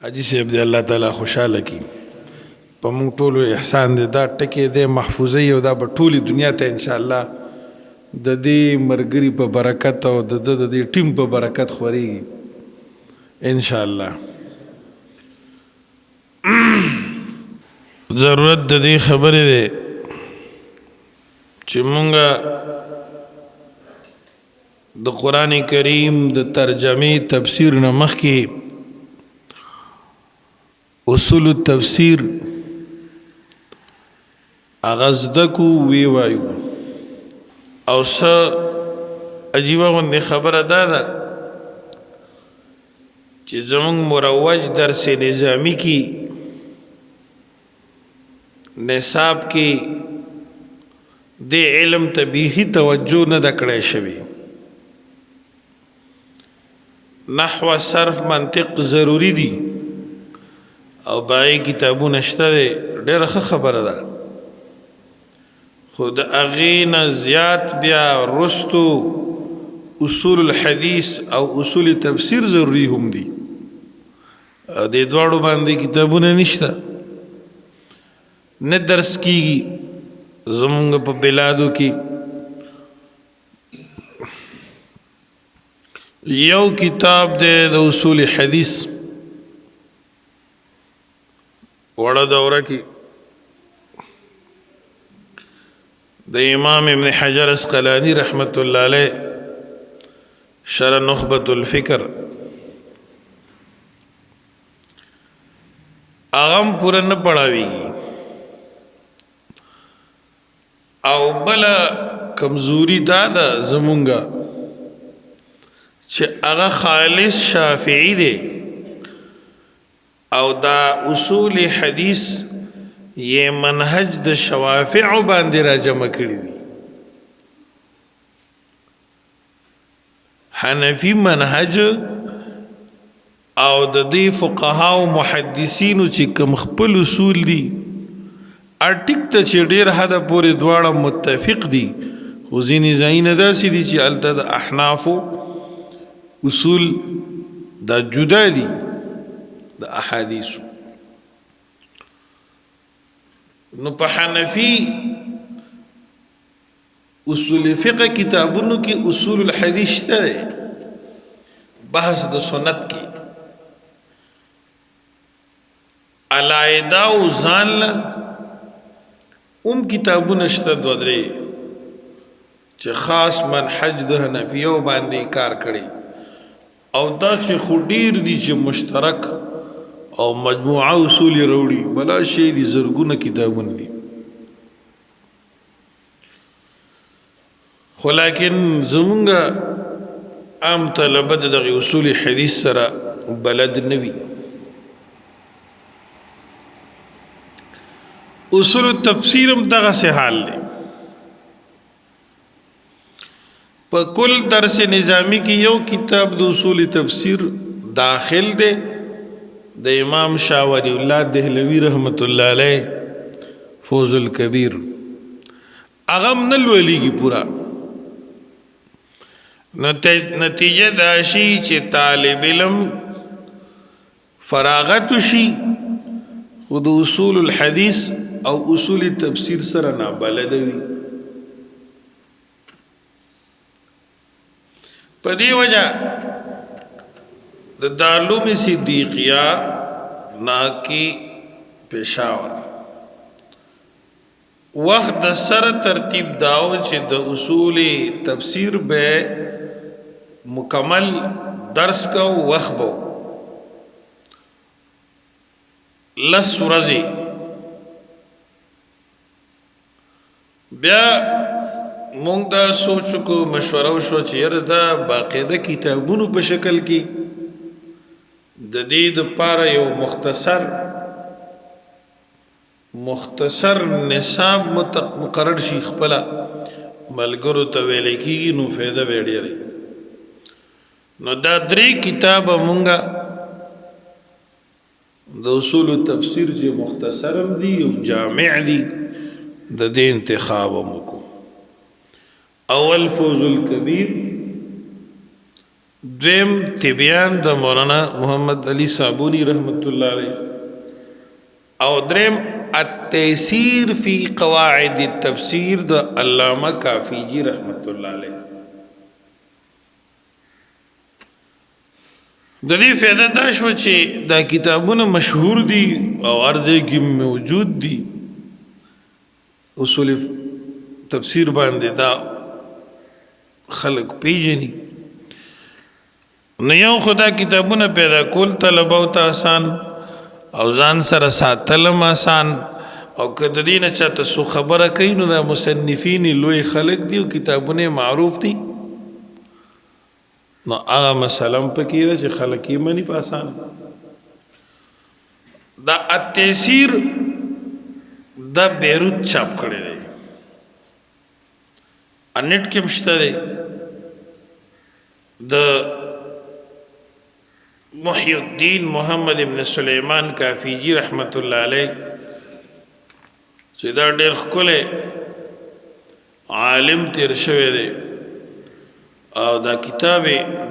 حاجی صاحب دی الله تعالی خوشاله کی په مونږ ټولو احسان دی دا ټکی دی محفوظه او دا به ټولي دنیا ته ان شاء الله د دې مرګري په برکت او د دې ټیم په برکت خوريږي ان شاء الله. ضرورت د دې خبرې ده چې مونږه د قران کریم د ترجمه تفسیر نه مخکې اصول التفسیر اغزدکو وی وایو او څه عجیبه غوندې خبره دا ده چې زمونږ مروج درس نظامی کی نصاب کی د علم تبیحی توجه نه د کړی شوی نحو صرف منطق ضروری دی او باقی کتابونه شته ډېره ښه خبره ده خو د هغې نه زیات بیا رستو اصول الحدیث او اصول تفسیر ضروری هم دي د دواړو باندې کتابونه نشته نه درس کیږي زمونږ په بلادو کې یو کتاب دی د اصول حدیث وړه دوره کې د امام ابن حجر اسقلانی رحمت الله علیه شرح نخبة الفکر اغم پورا نه پڑھاویږي او بلا کمزوری دا ده زمونږه چې هغه خالص شافعی دی او دا اصول حدیث یہ منهج د شوافع باندې را جمع کړی دي حنفی منهج او د دې فقها او محدثینو چې کوم خپل اصول دي ارټیک ته چې ډېر حد پورې دواړه متفق دي خو ځینې ځایونه داسې دي چې هلته د احنافو اصول دا جدا دي د احادیثو نو په حنفی اصول فقه کتابونو کې اصول الحدیث شته بحث د سنت کې علایدا او ځان کتابونه شته دوه درې چې خاص منهج د حنفیو باندې کار کړي او دا چې خډیر دي چې مشترک او مجموعه اصول وروړي بلا شی دي زرګونه کتابونه دي خو لیکن زمونږه عام طلبه د اصول حدیث سره بلد نوي اصول التفسیر هم دغه سه حال دی په کل درس نظامی کې یو کتاب د اصول تفسیر داخل دی د امام شاه ولی الله دهلوی رحمت الله علیه فوز الکبیر اغم نلولیږي پورا نتیجه داشي چې طالب علم فراغت شي خود اصول الحدیث او اصول تفسیر سره نه بلد وي په دې وجه د دارالعلوم صدیقیہ ناکی پېښور وخت د سره ترتیب داو چې د اصول تفسیر به مکمل درس کو وخت بو لس ورځې بیا مونږ دا سوچ کو مشوره وشو چې یره دا باقاعده کتابونو په شکل کې د دې لپاره یو مختصر نصاب مقرر شي خپل ملګرو ته ویل کېږي نو فایده به ډېره نو دا درې کتاب مونږه د اصول تفسیر چې مختصر دي او جامع دي د دې انتخاب وکړو اول فوز الکبیر دویم تبیان د مولانا محمد علی صابونی رحمت الله علیه او دریم التيسير فی قواعد التفسیر د علامه کافیجی رحمت الله علیه. د دې فائدہ دا شو چې دا کتابونه مشهور دي او ارزه کې موجود دي اصول تفسیر باندې دا خلق پیژني نو یو خدا کتابونه پیدا کول طلب او آسان او ځان سره ساتل آسان او کله دینه چاته سو خبره کوي نو د مصنفین لوی خلق دي او کتابونه معروف دي نو هغه مسلم پکې ده چې خلک یې مني په آسان. دا التيسير دا بیروت چاپ کړی دی انټ کې مشته دی د محی الدین محمد ابن سلیمان کافیجی رحمت الله علیه چې دا ډېر ښکلی عالم تیر شوی دی او دا کتاب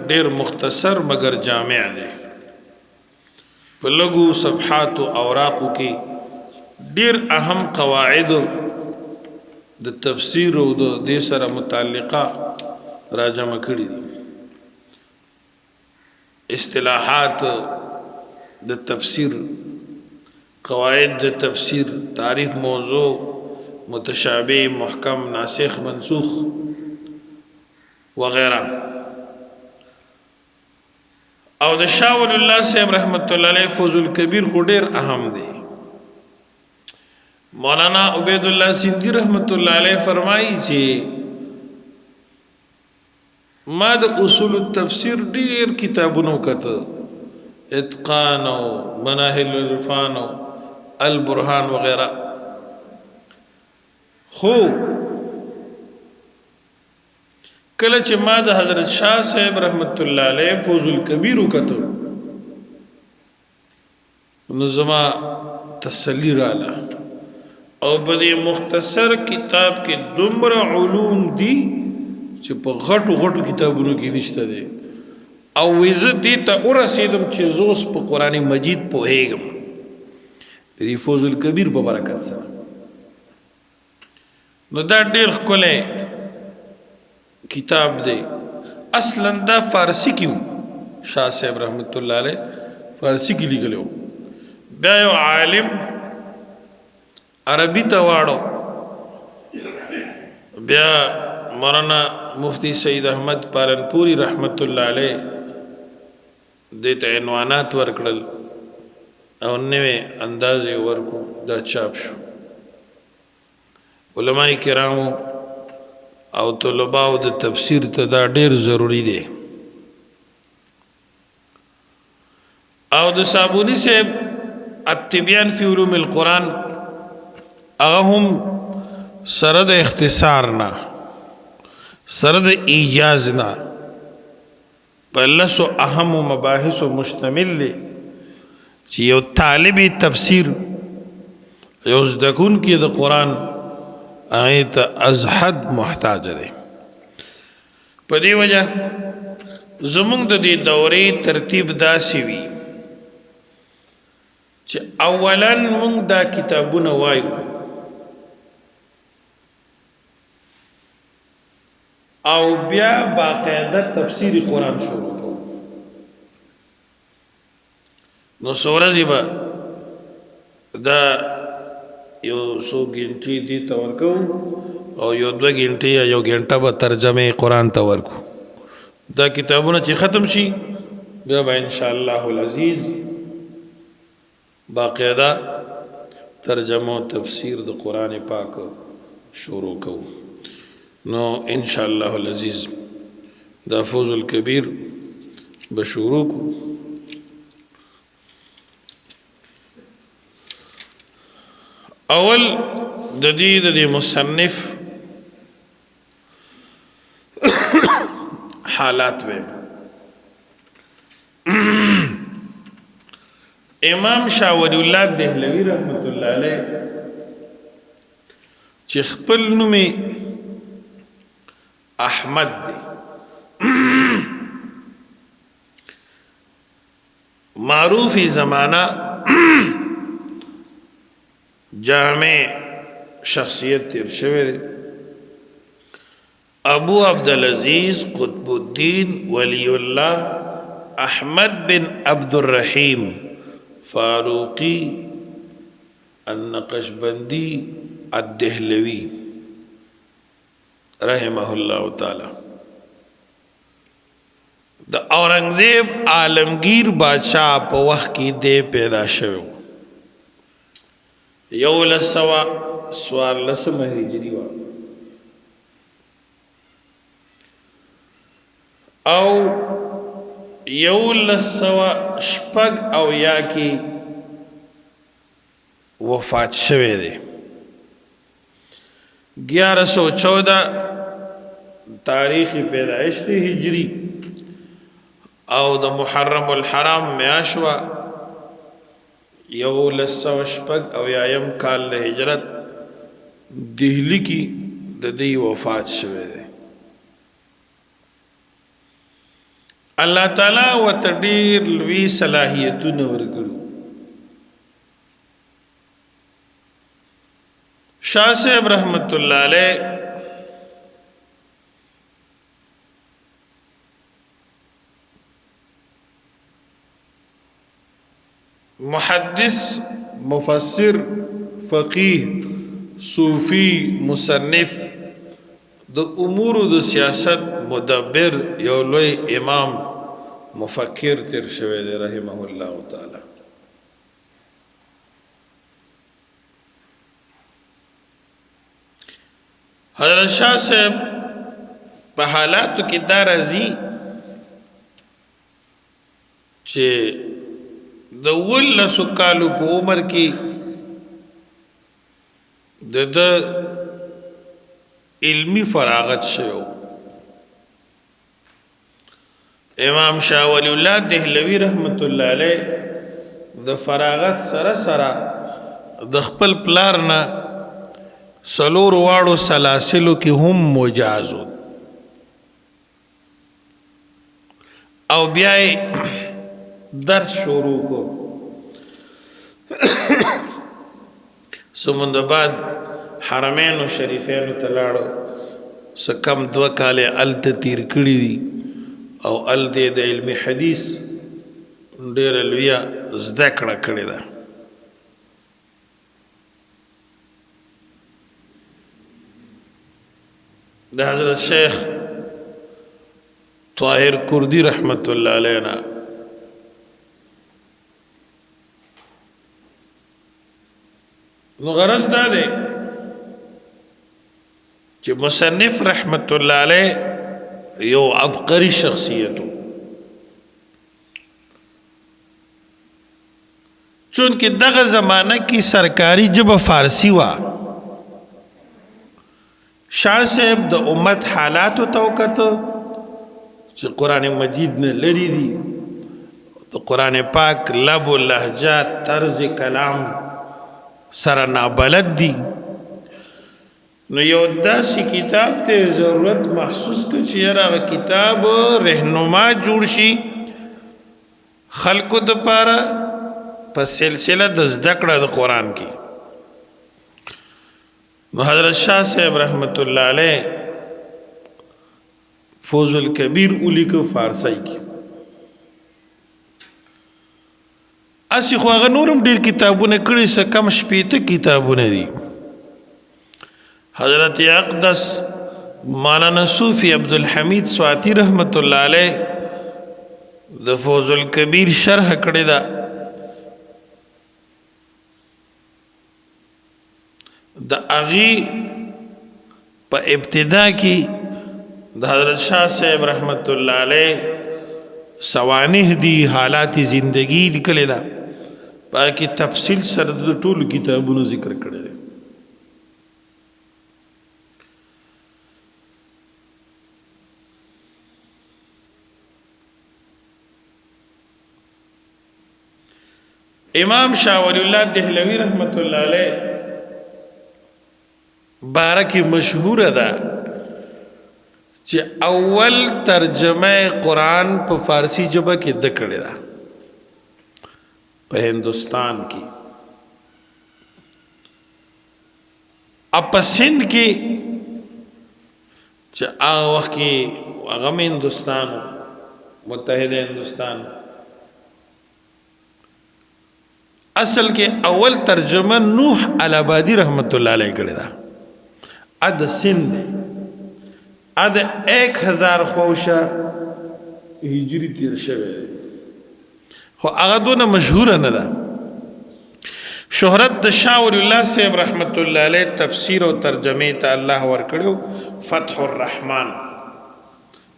ډیر مختصر مگر جامع دی په لږو صفحات او اوراقو کې ډیر اهم قواعد د تفسیر او د دې سره متعلقه راجمع کړي دي اصطلاحات د تفسیر قواعد د تفسیر تعریف موضوع متشابه محکم ناسخ منسوخ وغیرہ او د شاه ولی الله صاحب رحمت الله علیه فوز الکبیر خو ډیر اهم دی. مولانا عبید الله سیندی رحمت الله علیه فرمایي چې ما د اصول التفسیر ډیر کتابونو کته اتقان او مناهل العرفان او البرهان وغیرہ خو کله چې ما د حضرت شاه صاحب رحمت الله علیه فوز الکبیر وکړو نو زما تسلی رااله او په دې مختصر کتاب کې دومره علوم دي چې په غټو غټو کتابونو کې نشته دي او عزت دې ته ورسېدم چې زوس په قران مجید پوهېږم دې فوز الکبیر په برکت سره نو دا ډېر ښکلی کتاب دی اصلا دا فارسی کیو شاه صاحب رحمت الله علیه فارسی کې لیکلو بیا یو عالم عربی ته واړو بیا مولانا مفتی سید احمد پالنپوری رحمت الله علیه دې ته عنوانات ورکړل او نوې انداز ورکو دا چاپ شو. علماء کرامو او طلباو د تفسیر ته دا ډیر ضروری دی او د صابونی صاحب التبیان فی علوم القرآن هغه هم سره د اختصار نه سره د ایجاز نه په لسو اهم مباحث مشتمل دی چې یو طالب تفسیر یو زده کوونکی د قرآن آیت ازحد محتاج دی. په دې وجه زمونږ د دې دورې ترتیب داسې وي چې اولا مونږ دا کتابونه وایو او بیا باقاعده تفسیر قرآن شروع کوو نو څو به دا یو سو گھنٹی دی ته ورکو او یو 2 غنټې یا یو غنټه به ترجمه قرآن ته ورکو دا کتابونه چې ختم شي بیا به ان شاء الله العزیز باقاعده ترجمه او تفسیر د قرآن پاک شروع کوو نو ان شاء الله العزیز دا فوز الکبیر به شروع کو. اول د دې مصنف حالات و امام شاه ولی الله دهلوی رحمت الله علیه چې خپل نوم احمد دی معروفی زمانہ جامع شخصیت تیر شوه دی ابو عبدالعزیز قطب الدین ولی اللہ احمد بن عبد الرحیم فاروقی النقشبندی الدہلوی رحمہ اللہ تعالی د اورنگزیب عالمگیر بادشاہ په وخت کې دی پیدا شوی یولس سوا څوارلسمه هجري وه او یولس سوا شپږ اویا کې وفات شوی دی 1114 تاریخ پیدائش دی هجری او د محرم الحرام میاشوا یولس سوا شپږ اویایم کال د هجرت دهلی کې د دې وفات شوی دی الله تعالی ورته ډېر لوی صلاحیتونه ورکړي شاه صاحب رحمت الله علیه محدث مفسر فقیه صوفی مصنف د امور د سیاست مدبر یو لوی امام مفکر تیر شوی دی رحمه الله تعالی حضرت شاہ صاحب په حالاتو کې دا راځي چې د ولسو کالو په عمر کې د علمی فراغت شوی امام شاه ولی الله دهلوی رحمت الله علیه د فراغت سره سره د خپل پلار نه سلور واړو سلاسلو کې هم مجازو او بیا درس شروع کو سمند بعد حرمین و شریفین تلاړو سکم 2 کاله الت تیر کړی دي او ال دې د علم حدیث ډېر لویا زده کړی ده د حضرت شیخ طاهر کردی رحمت الله علیه نو غرض دا دی چې مصنف رحمت الله علیه یو عبقری شخصیتو چونکه دغه زمانہ کې سرکاری ژبه فارسی وا شاه صاحب د امت حالاتو توکت چې قران مجید نه لري دي د قران پاک لب و لهجات طرز کلام سره نابلد دي نو یو داسې کتاب ته ضرورت محسوس کړ چې هغه کتاب رهنما جوړ شي خلقو د پاره په سلسله د زده کړه د قران کې نو حضرت شاه صاحب رحمت الله علیه فوز الکبیر اولی کو فارسی کې اسی خو هغه نورم ډیر کتابونه کړي څه کم شپېته کتابونه دي حضرت اقدس مولانا صوفی عبدالحمید سواتی رحمت الله علیه د فوز الکبیر شرح کړی دا د اغي په ابتدا کې د حضرت شاه صاحب رحمت الله علیه سوانح دی حالات زندگی لیکل دا باقي تفصیل سره د ټولو کتابونو ذکر کړی دی امام شاه ولی الله دهلوی رحمت الله علیه بارکی مشهور ده چې اول ترجمه قرآن په فارسی ژبه کې د کړی ده په هندوستان کې اپ سند کې چې هغه وخت کې هغه هندوستان متحده هندوستان اصل کې اول ترجمه نوح الابادی رحمت الله علیه کړی دا اد سند اد 1000 خوشه هجری تیر شوه خو هغه دونه مشهور نه ده شهرت د شاه ولی الله صاحب رحمت الله علیه تفسیر او ترجمه ته الله ور کړو فتح الرحمن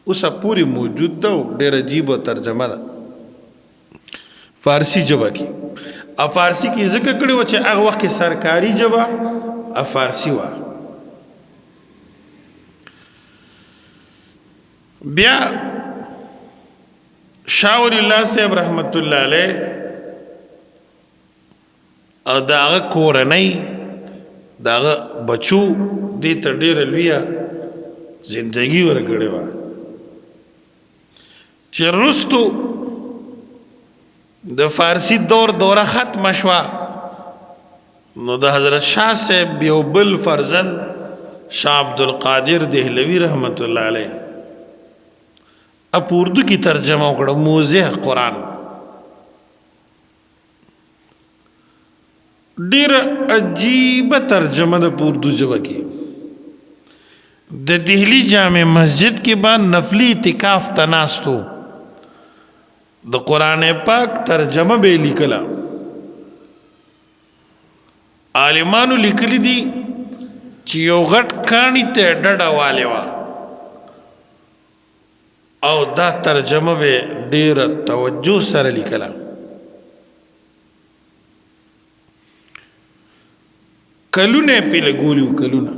اوسه پوری موجود ده ډېر عجیب ترجمه ده فارسی ژبه کې ا فارسی کې ذکر کړو چې هغه وخت کې سرکاري ژبه ا فارسی و بیا شاه ولی الله صاحب رحمت الله علیه او داغه کورنۍ داغه بچو دې ته ډېره لویه زندگی ورکړې وه چې وروستو د فارسی دوره ختمه شوه نو د حضرت شاه صاحب یو بل فرزند شاه عبدالقادر دهلوي رحمت الله علیه اپ اردو کی ترجمه وکړه موضح قرآن ډیر عجیب ترجمه د اردو ژبه کې د دهلی جامع مسجد کې با نفلی اعتکاف تناستو د قرآن پاک ترجمه به لیکلا عالمانو لیکلی دي چې یو غټ کانی ته ډډه والے وا او دا ترجمه به ډیر توجه سره لیکلا کلونه پیله ګولیو کلونه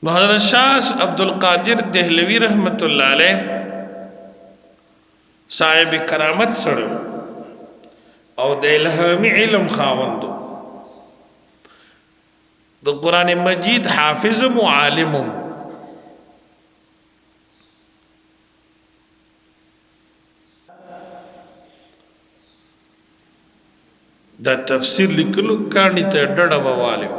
نو حضرت شاه عبدالقادر دهلوی رحمت الله علیه صاحب کرامت سره او د الهامی علم خاوندو د قرآن مجید حافظ معالم دا تفسیر لیکلو کانی ته ډډه بواله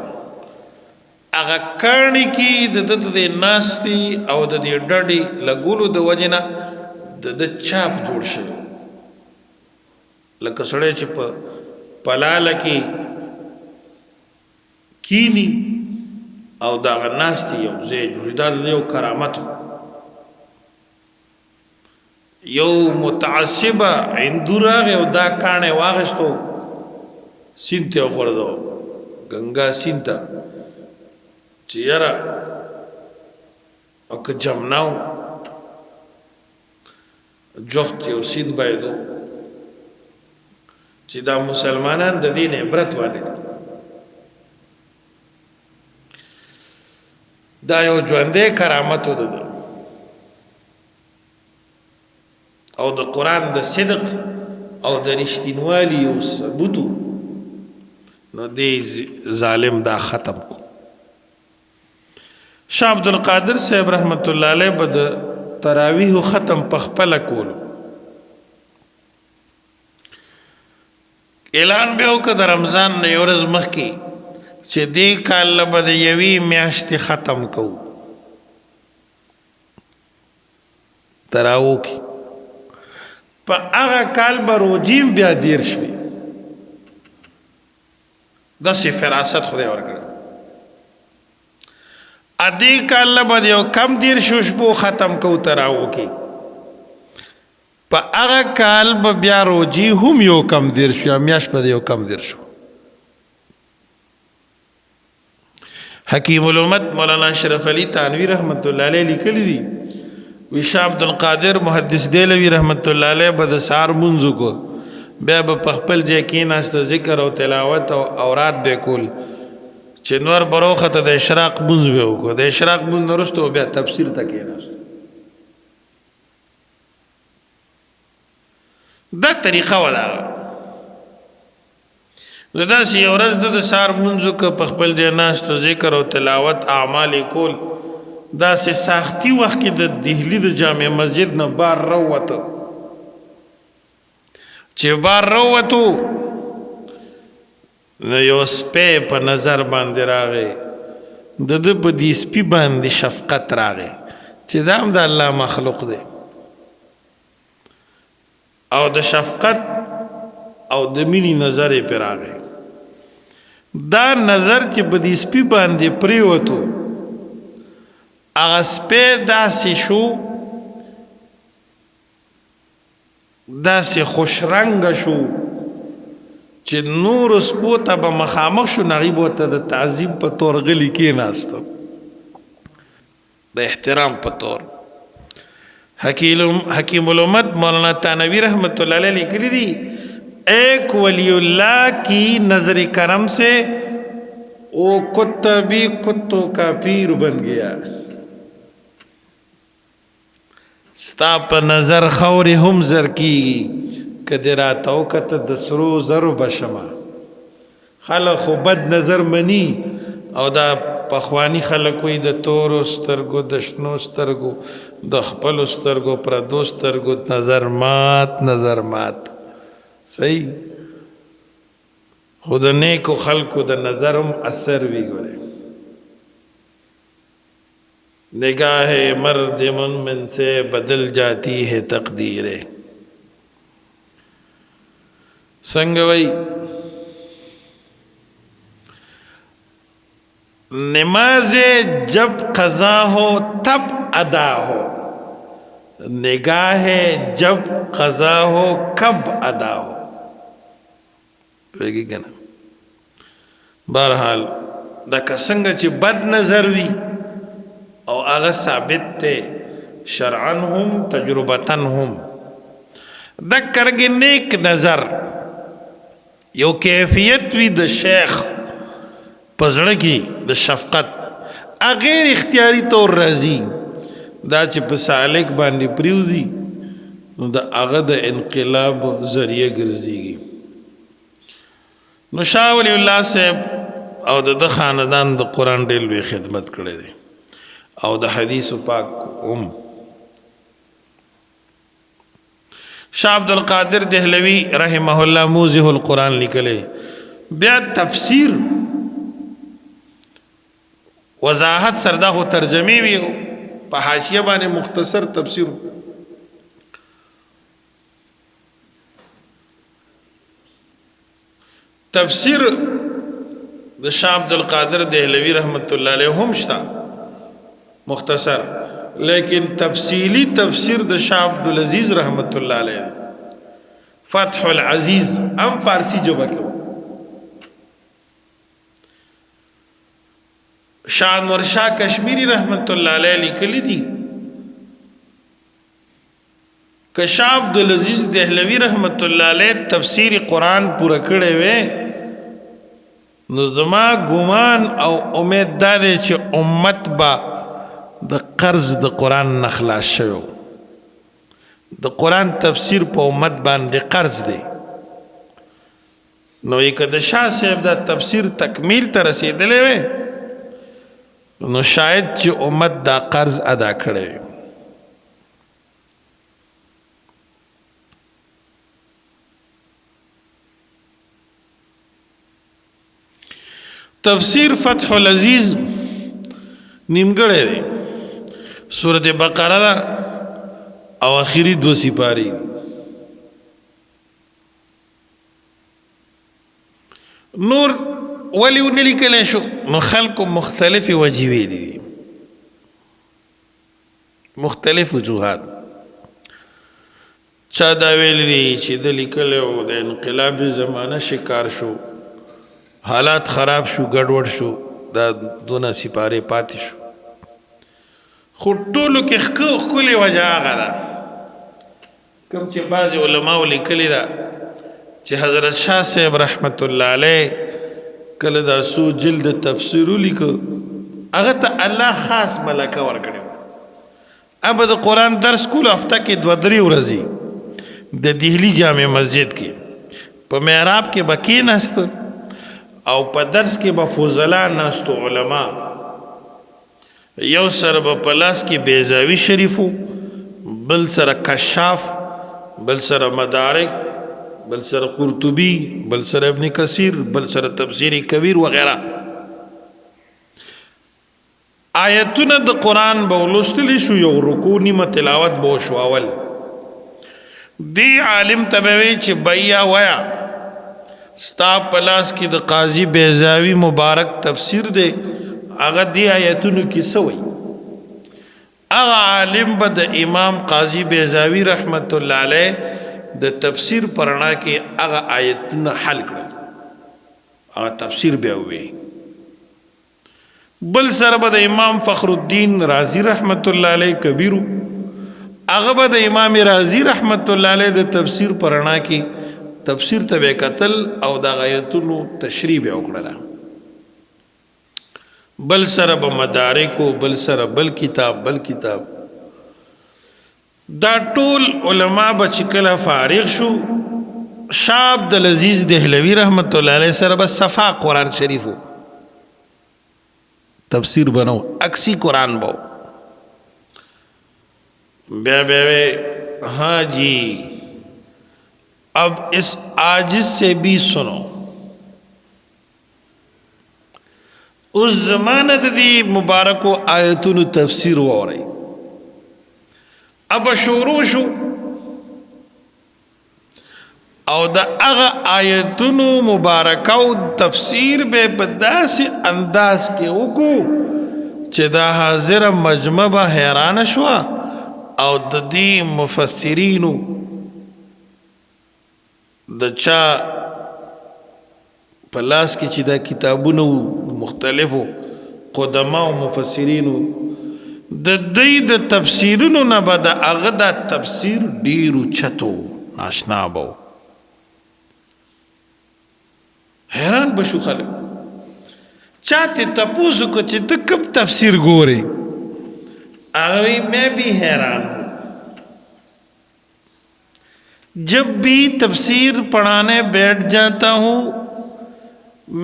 هغه کانی کې د ناستی او د ډډې لګولو د وجنه د چاپ جوړ شوی لکه سړی چې په پلاله کې کینی او دا ناستی یو ځای جوړی دا یو کرامت یو متعصبه اندوراغه او دا کانه واغشتو سینته وګورځو گنگا سینتا چیرې او که جمناو جوخت یو سین بایدو چې دا مسلمانان د دین عبرت والي دا یو ژوندې کرامت ده او د قران د صدق او د رښتینوالي او ثبوتو نو دی ظالم دا ختم کو شاه عبدالقادر صاحب رحمت الله علیه بد تراویح ختم پخپل کول اعلان به وکړ د رمضان نه یو ورځ مخکې چې دې کال به د یوې میاشتې ختم کوو تراو کې په هغه کال به روجیم بیا دیر شوي داسې فراست خدای ورکړه ادې کال به یو کم دیر شپو ختم کو تراو کې په هغه کال به بیا روجي هم یو کم دیر شو میاش په یو کم دیر شو حکیم الامت مولانا اشرف علی تانوی رحمت الله علیه لیکلی دي وی شاه عبدالقادر محدث دهلوی رحمت الله علیه به د سار منځو کو بیا به خپل ځای کې ناست ذکر او تلاوت او اوراد به کول چې نور بروخه ته د اشراق منځ به وکړو د اشراق منځ وروسته بیا تفسیر ته کېناست دا طریقه ولا نو دا سی ورځ د سار منځو که په خپل ځای ناست ذکر او تلاوت اعمال کول دا سه ساختي وخت کې د دهلی د جامع مسجد نه بار راوته چې بار راووتو نو یو سپی په نظر باندې راغی د ده په دې سپي باندې شفقت راغی چې دا هم د الله مخلوق دی او د شفقت او د مینې نظر یې پرې راغی دا نظر چې په دې سپي باندې پرېوتو هغه سپی داسې شو داسې خوش رنګه شو چې نور سپو ته به مخامخ شو نغیب ورته د تعظیم په طور غلی کېناسته د احترام په طور حکیم الامت مولانا تانوی رحمت اللہ علیہ لیکلی دی ایک ولی اللہ کی نظر کرم سے وہ کتا بھی کتوں کا پیر بن گیا ستا په نظر خوري هم زر کیږي کدی راتاو کته د سرو زرو بشما خلق خو بد نظر منی او دا پخوانی خلق وي د تورو سترګو د شنو سترګو د خپلو سترګو پردو سترګو نظر مات صحیح خو د نیکو خلقو د نظرم اثر وی ګوره نگاہ مرد مومن سے بدل جاتی ہے تقدیریں سنگوئی نماز جب قضا ہو تب ادا ہو نگاہ جب قضا ہو کب ادا ہو پیگی کنا بہرحال دا کسنگ چی بد نظر وی او هغه ثابت ته شرعن هم تجربتن هم د کرګ نیک نظر یو کیفیت وی د شیخ پزړه کې د شفقت غیر اختیاري طور راځي دا چې په سالک باندې پریوزي نو د هغه د انقلاب ذریعہ ګرځيږي نو شاه ولی الله صاحب او د خاندان د قران ډېر لوی خدمت کړې دي او د حدیث پاک شاہ عبدالقادر دہلوی رحمہ اللہ موضح القرآن لکلے بیا تفسیر وضاحت سردا خو ترجمه وی په حاشیه باندې مختصر تفسیر تفسیر د شاہ عبدالقادر دہلوی رحمت اللہ علیہ هم شتا مختصر لیکن تفصیلی تفسیر د شاہ عبدالعزیز رحمت اللہ علیہ فتح العزیز ام فارسی جبہ کیوں شاہ انور شاہ کشمیری رحمت اللہ علیہ لکلی دی کہ شاہ عبدالعزیز دہلوی رحمت اللہ علیہ تفسیر قرآن پورا کڑے وے نو زما گمان او امید دادے چھ امت با د قرض د قرآن نخلاص شوی د قرآن تفسیر په امت باندې قرض دی نو یک د شاه صاحب دا تفسیر تکمیل ته رسیدلی وی نو شاید چې امت دا قرض ادا کړی تفسیر فتح العزیز نیمګړی دی سورت بقره دا او اخیری 2 سپاری نور ولی ونلی کلی شو نو خلق مختلف وجیوی دی مختلف وجوهات چا دا ویلی دی چې د لیکلو د انقلاب زمانه شکار شو حالات خراب شو ګډوډ شو دا 2 سپاره پاتې شو خو ټولو کې ښکلې وجه هغه ده کوم چې بعضې علماو لیکلي ده چې حضرت شاه صاحب رحمت الله علیه کله دا څو جلد تفسیر ولیکه هغه ته الله خاص ملکه ورکړې اب د قرآن درس کول هفته کې 2-3 ورځې د دهلی جامع مسجد کې په محراب کې به کېناست او په درس کې به فضلا ناستو علما یو سره په پلاس کې بیزاوی شریفو بل سره کشاف بل سره مدارک بل سره قرطبي، بل سره ابن کثیر، بل سره تفسیر کبیر وغیرہ. آیتونه د قرآن به ولوستلی شو، یو رکوع نیمه تلاوت به وشو. اول دی عالم ته به وی چې بیا ویا ستا په لاس کې د قاضي بیضاوي مبارک تفسیر دی، هغه دی آیتونو کې څه وایي. هغه عالم به د امام قاضي بیضاوي رحمت الله علیه د تفسیر پرنا کې هغه آیتونه حل کړل، هغه تفسیر بیا وی. بل سره به د امام فخر الدین رازی رحمت الله علیه کبیرو، هغه به د امام رازی رحمت الله علیه د تفسیر پرنا کې تفسیر ته به قتل او د آیتونو تشریح به وکړه. بل سره به مدارکو، بل سره بل کتاب. دا ټول علما به چې کله فارغ شو، شاه عبدالعزیز دهلوی رحمت الله علیه سره به صفا قرآن شریفو تفسیر بنو، اکسی قرآن بو. بے ہاں جی اب اس عاجز سے بھی سنو. اس زمانہ دی مبارکو آیتونو تفسیر ہو رہی. اب شروع شو او دا اغا آیتونو مبارکو تفسیر بے بداس انداز کے وکو چه دا حاضر مجمع با حیران شوا او دا دی مفسرینو دا چا پلاس کی چه دا کتابونو مختلفو قدماء و مفسرینو دا دی دا تفسیرونو نبا دا اغا دا تفسیر دیرو چتو ناشنا باو. حیران بشو خلق چاہتے تپوسو کو چی تو کب تفسیر گورے. آگوی میں بھی حیران ہوں. جب بھی تفسیر پڑھانے بیٹھ جاتا ہوں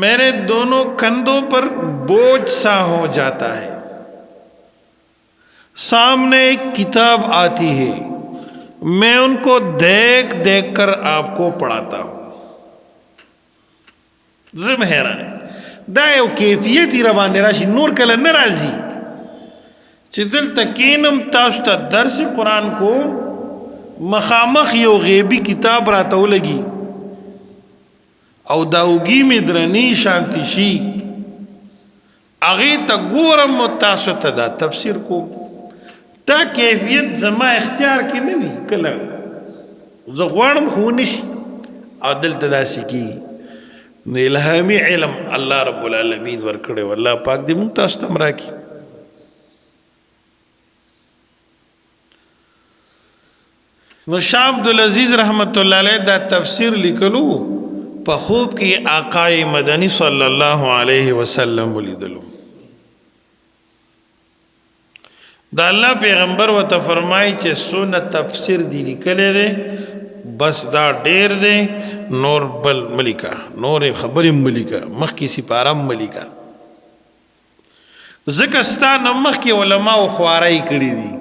میرے دونوں کندھوں پر بوجھ سا ہو جاتا ہے. سامنے ایک کتاب آتی ہے، میں ان کو دیکھ دیکھ کر آپ کو پڑھاتا ہوں. زم حیران دا یو کیفیتی را باندې راشي، نور کله نه راځي چې دلته کینم تاسو ته درس قرآن کو مخامخ یو غیبی کتاب راته ولګي او دا اوږې مې درنې شانتي شي، هغې ته ګورم او تاسو ته دا تفسیر کوم. دا کیفیت زما اختیار کې نه وي، کله زه غواړم خو ونشي. او دلته داسې کېږي. نو الهامی علم الله رب العالمین ورکړی و، الله پاک دې مونږ تاسو ته هم راکړي. نو شاه عبدالعزیز رحمت الله علیه دا تفسیر لیکلو په خوب کې آقای مدنی صلی الله علیه وسلم ولیدلو. دا الله پیغمبر وته فرمایي چې سونه تفسیر دی لیکلی دی بس دا ډیر دی، نور بل ملکا، نور خبرې ملکا، مخکې سپارم ملکا. ځکه ستا نه مخکې علماو خوارۍ کړي دي،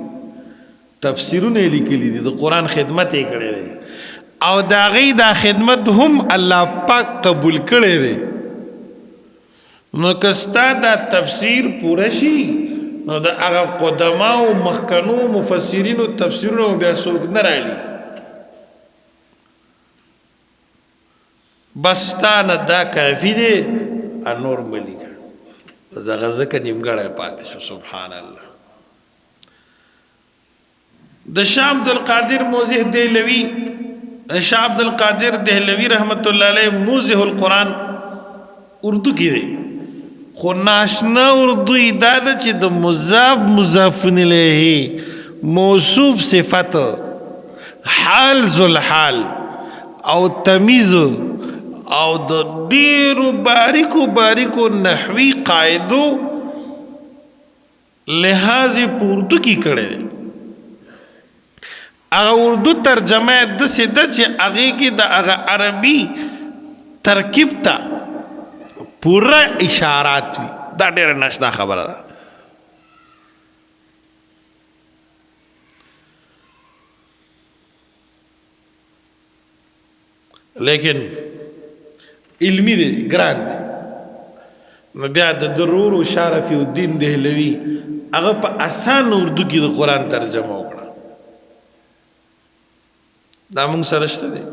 تفسیرونه یې لیکلي دي، د قرآن خدمت یې کړی دی او د هغې دا خدمت هم الله پاک قبول کړی دی. نو که ستا دا تفسیر پوره شي نو د هغه قدماو مخکنو مفسرینو تفسیرونه بیا څوک نه رالي. بستانه دا کافی دی، نور ملیکا زغه زکه نیمګړی پاتې شو. سبحان الله. د شاه عبدالقادر موضح دهلوی، شاه عبدالقادر دهلوی رحمت الله علیه موضح القرآن اردو کې دی، خو ناشنا اردو دا ده چې د مضاف مضافن الیه موصوف صفت حال ذوالحال او تمیز او د ډیرو باریکو نحوی قاعدو لحاظ په اردو کې کړی دی. هغه اردو ترجمه داسې ده چې هغې کې د هغه عربي ترکیب ته پوره اشارات وي. دا ډیره ناشنا خبره ده. لیکن علمی دی ګران دی نو بیا د ضرور شارفی الدین دهلوی هغه په آسان اردو کې د قرآن ترجمه وکړه دا موږ سره شته دی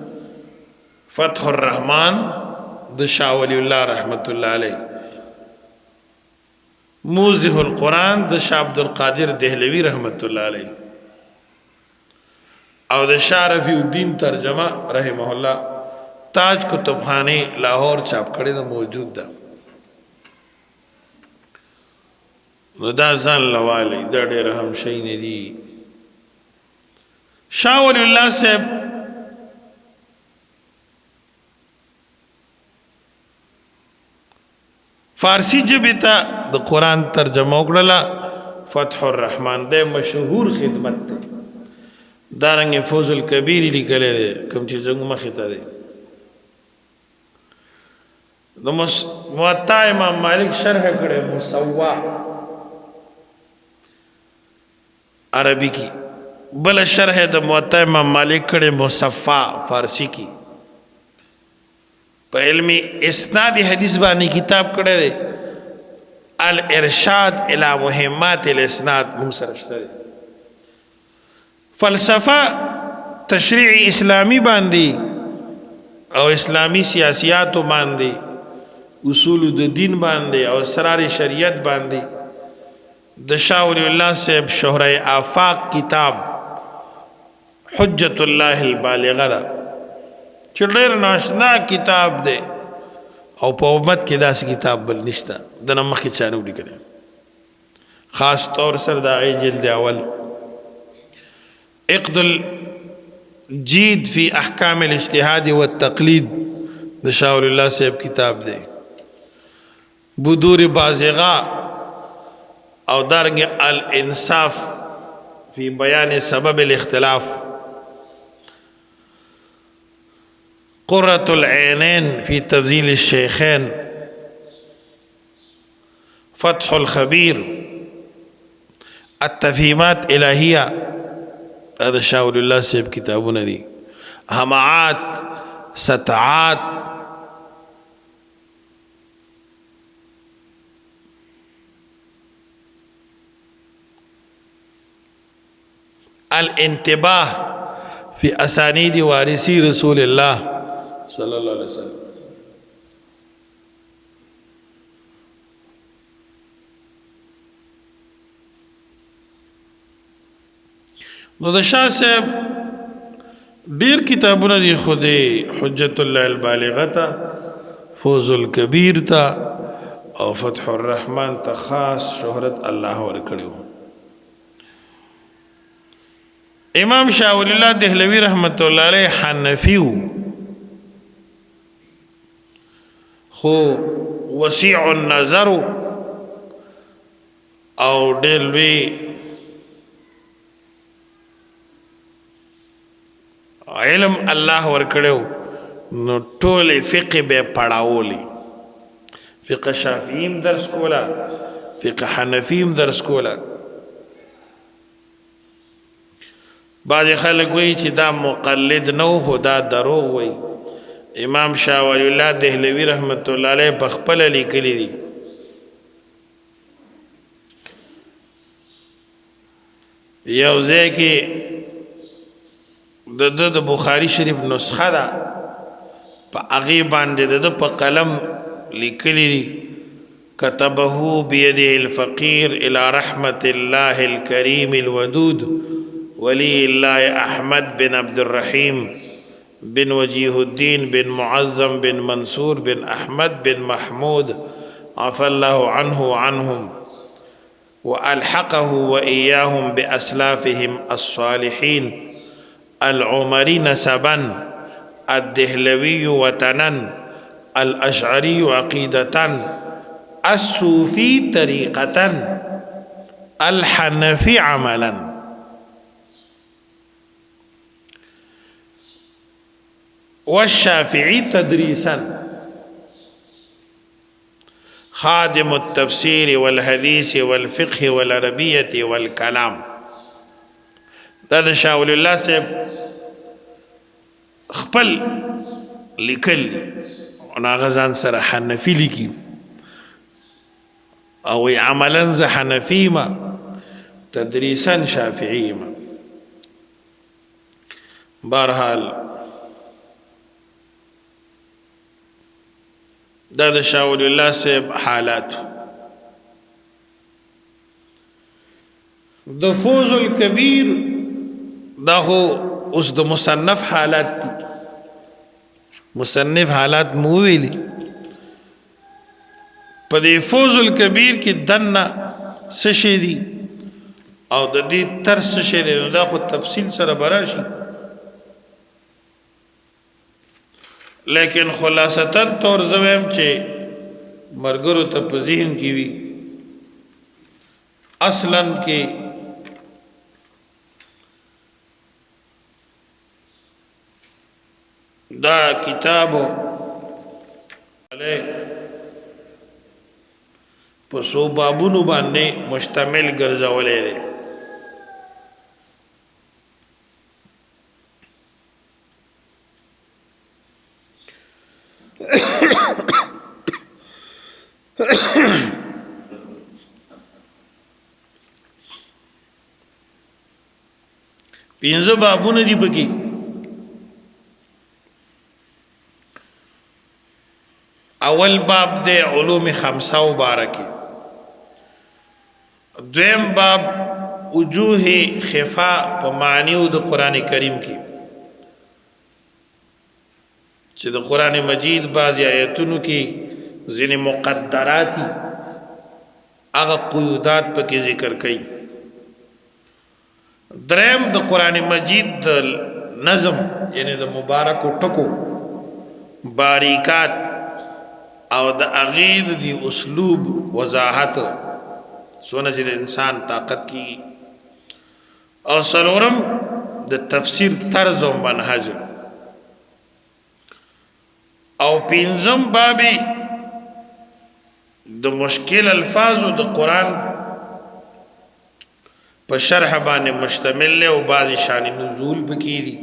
فتح الرحمن د شاه ولی الله رحمت الله علیه موضح القرآن د شاه عبدالقادر دهلوی رحمت الله علیه او د شارفی الدین ترجمه رحمه الله تاج کتبخانه لاہور چاپ کړي دا موجود ده نو دا ځان لوالی دا ډېر هم شي نه دي شاه ولی الله صاحب فارسی ژبې ته د قرآن ترجمه وکړله فتح الرحمن د مشهور خدمت دی دارنګ فوز الکبیر لیکلی دی کوم چې زموږ مخې ته دی د موطا امام مالک شرح کړی مسوا عربی کی بل شرح د موطا امام مالک کړی مصفا فارسی کی په علمی اسناد حدیث باندې کتاب کړی دی الارشاد الى مهمات الاسناد موږ سره شته دی فلسفه تشریع اسلامی باندې او اسلامی سیاسیات باندې اصول د دین باندې او اسرار شریعت باندې د شاه ولی الله صاحب شهره آفاق کتاب حجت الله البالغه ده چې ډېر ناشنا کتاب دی او په امت کې داسې کتاب بل نشته د نه مخکې چا نه ولیکلی خاص طور سره د هغې جلد اول عقد الجید فی احکام الاجتهاد والتقلید د شاه ولی الله صاحب کتاب دی بدور بازغا او دارنګ الانصاف فی بیان سبب الاختلاف قرة العینین فی تفضیل الشیخین فتح الخبیر التفهیمات الہیہ دا شاه ولی الله صاحب کتابونه دي همعات سطعات الانتباه فی اسانید وارثی رسول الله صلی الله علیه وسلم نو د شاه صاحب ډیر کتابونه دي خو د حجت الله البالغه ته فوز الکبیر ته او فتح الرحمن ته خاص شهرت الله ورکړي امام شاه ولی الله دهلوی رحمت الله علیه حنفی خو وسیع النظر او ډېر لوی علم الله ورکړو نو ټول فقه به پڑھاولی فقه شافعیم درس کولا فقه حنفیم درس کولا بعض خلک وایي چې دا مقلد نو خدا دروغ وایي امام شاه ولی الله دهلوی رحمت الله علیه په خپل لیکلی دي یو ځای کې د بخاری شریف نسخه ده په هغې باندې د په قلم لیکلی دي كتبه بيده الفقير إلى رحمة الله الكريم الودود ولي الله أحمد بن عبد الرحيم بن وجيه الدين بن معظم بن منصور بن أحمد بن محمود عفى الله عنه وعنهم وألحقه وإياهم بأسلافهم الصالحين العمري نسبا الدهلوي وطنا الأشعري عقيدة الصوفي طريقة الحنفي عملا والشافعي تدريسا خادم التفسير والحديث والفقه والعربية والكلام دا شاه ولی الله صاحب خپل لیکل دي نو هغه ځان سره حنفي لیکي او وی عملا زه حنفي ما تدریسا شافعي ما. بهرحال دا د شاه ولی الله صاحب حالات. د فوز الکبیر دا خو اوس د مصنف حالات دي. مصنف حالات مو ویلي په دې فوز الکبیر کې دنه څه شي دي او د دې تر څه شي دي دا خو تفصیل سره براشي، لیکن خلاصتاً طور زویم چې مرګرو ته په ذهن کې وي اصلاً کې دا کتابو په څو بابونو باندې مشتمل ګرځولې دی. پنځه بابونه دي پکې. اول باب د علوم خمسه مبارکه، دویم باب وجوه خفا په معنیو د قران کریم کې چې د قران مجید بعضی آیتونو کې ځینې مقدرات هغه قیودات پکې ذکر کړي. دریم د قران مجید د نظم یعنی د مبارکو ټکو باریکات او د اغید دی اسلوب وضاحت سونه چې د انسان طاقت کی، او سلورم د تفسیر طرز او منهج، او پنځم بابي د مشکل الفاظ د قران په شرح باندې مشتمل له او بعض شان نزول بکیری.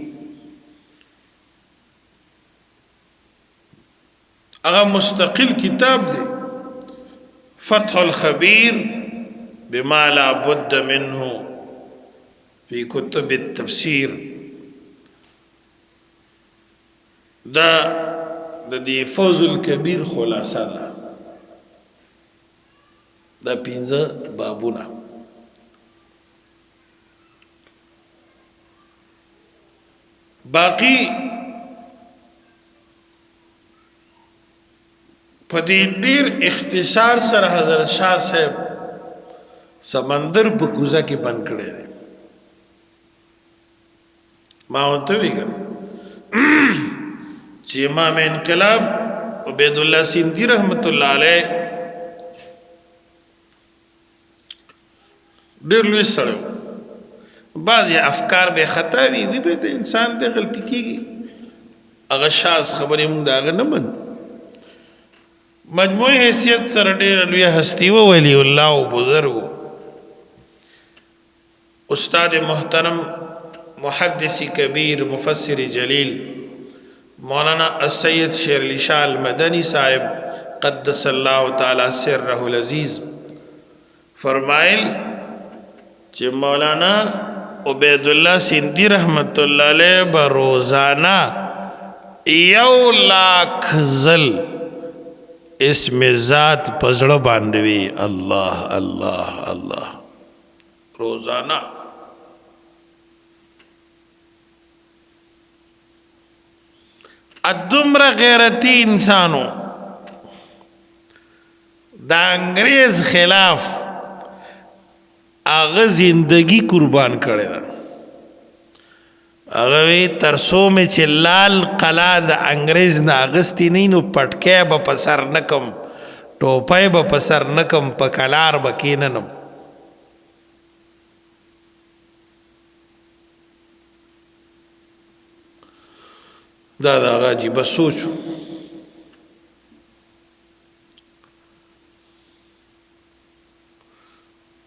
اغا مستقل کتاب دی فتح الخبیر بما لا بد منه فی کتب التفسیر. دا د دې فوز الکبیر خلاصه ده، دا پنځه بابونه. باقی په دې ډیر اختصار سره حضرت شاه صاحب سمندر په کوزه کې بند کړی دی. ما ورته ویل چې امام انقلاب عبید الله سیندی رحمت الله علیه ډیر لوی سره بعضی افکار به خطا وي به د انسان د غلطی کیږي. هغه شاس خبرې موږ داغه نه من مجموعی حیثیت سره ډیر لوی هستی و ولی الله او بزرګ استاد محترم محدث کبیر مفسر جلیل مولانا السید شیر علی شاہ المدنی صاحب قدس اللہ تعالی سرہ العزیز فرمائل چې مولانا عبید الله سیندی رحمت الله علیه بروزانہ 1,00,000 ځل اسم ذات پزړه باندې وی الله الله الله روزانہ. ادمره غیرتی انسانو دا انګریز خلاف هغه زندگی قربان کړی ده. هغه وی ترسو می چې لال قلا د انګریز نه اغستی نه نو پټکې به په سر نکم ټوپای به په سر نکم په کلار به کیننم. دا هغه عجیبه سوچ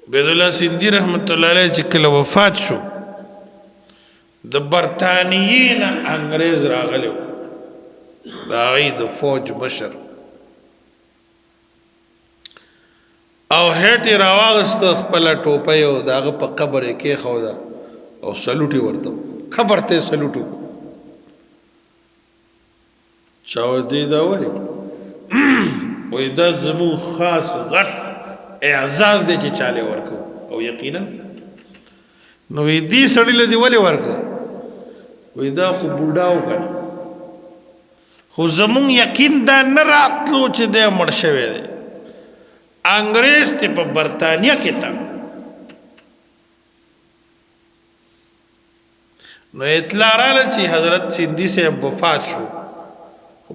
عبید الله سیندی رحمت الله علیه چې کله وفات شو د برطانیې نه انګریز راغلی د هغې د فوج مشر او هیټ یې راواغسته خپله ټوپۍ او د هغه په قبر یې کېښوده او سلوټ یې ورته قبر ته یې سلوټ وکړو چا ورته دا ولې وایي دا زموږ خاص غټ اعزاز دی چې چاله ورکو او یقینا نو وی دې سړی له دې ولې ورکو وی دا خو بوډا وکړ خو زمون یقین دا نه راتلو چې دی مړ شوی دی انګریز ته په برطانیه کې تا نو اطلاع رااله چې حضرت سیندی صاحب وفات شو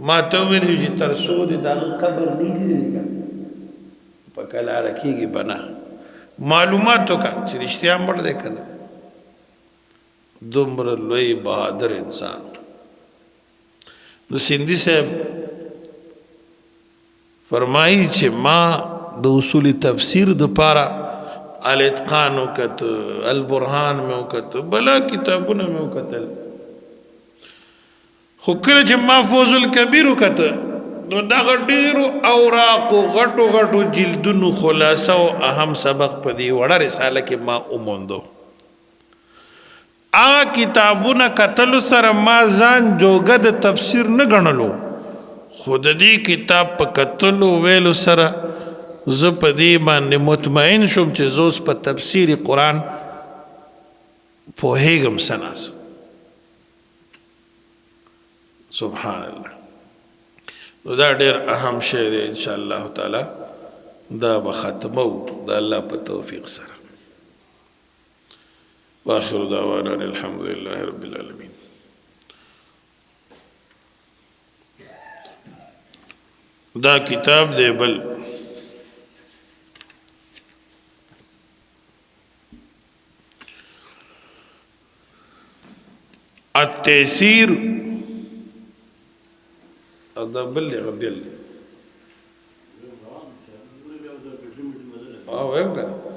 ما ته ویل چې تر څو دې دا قبر نه لیدلی په کله راکېږي بنا معلومات وکړه چې رښتیا مړ دی که نه دومره لوی بهادر انسان نو سیندی صاحب فرمایي چې ما د اصول تفسیر دپاره الاتقان وکتو البرهان مې وکتو بلا کتابونه مې وکتل خو کله چې ما فوز الکبیر وکته نو دغه ډېرو اوراقو غټو غټو جلدونو خلاصه او اهم سبق په دې وړه رساله کې ما وموندو هغه کتابونه کتلو سره ما ځان جوګه د تفسیر نه ګڼلو خو د دې کتاب په کتلو ویلو سره زه په دې باندې مطمئن شوم چې زه اوس په تفسیر قرآن پوهېږم سناسم سبحان الله نو دا ډېر اهم شی دی ان شاء الله تعالی دا به ختمو د الله په توفیق سره واخر دعوانا الحمد لله رب العالمین دا کتاب دی بل التيسير دا بل غبل ویم کنه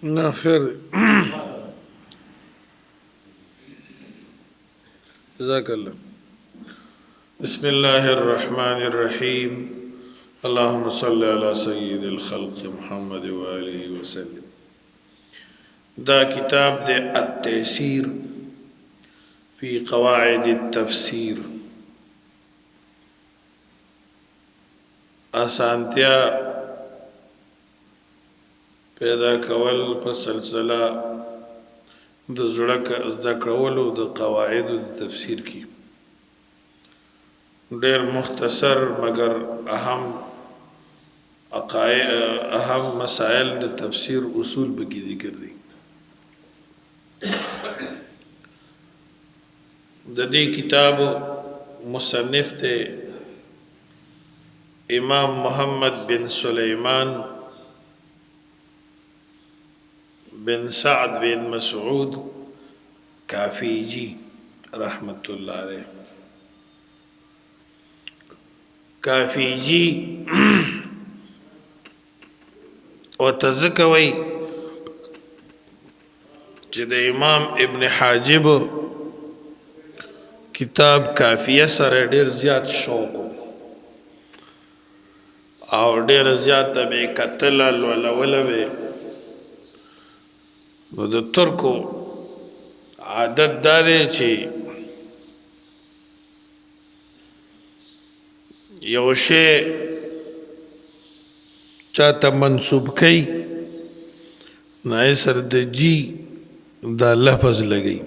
نا خیر جزاک اللہ بسم اللہ الرحمن الرحیم اللهم صل علی سید الخلق محمد وآلہ وسلم دا کتاب دے التیسیر فی قواعد التفسیر آسانتیا پیدا کول په سلسله د زده کولو د قواعدو د تفسیر کې ډېر مختصر مگر اهم مسائل د تفسیر اصول پکې ذکر دي د دې کتاب مصنف ته امام محمد بن سلیمان بن سعد بن مسعود کافیجی رحمت اللہ علیہ کافیجی و تذکوی چې د امام ابن حاجب کتاب کافیه سره ډیر زیات شوق او ډیر زیات به کتل ولولوي نو د ترکو عادت دا دی چې یو شی چاته منسوب کوي نه یې سره د جی دا لفظ لګي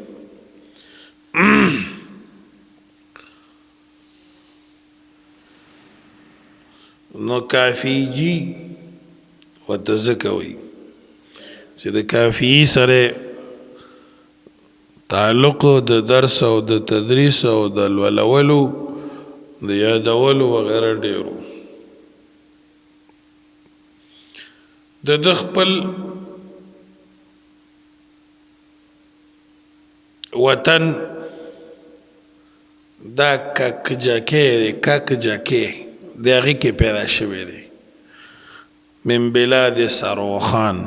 نو کافی جی ورته ځکه وایي چې د کافی سره تعلق د درس او د تدریس او د لولولو د یادولو وغیره ډیرو د خپل وطن دا ککجکې د هغې کې پیدا شوی دی من بلاد سروخان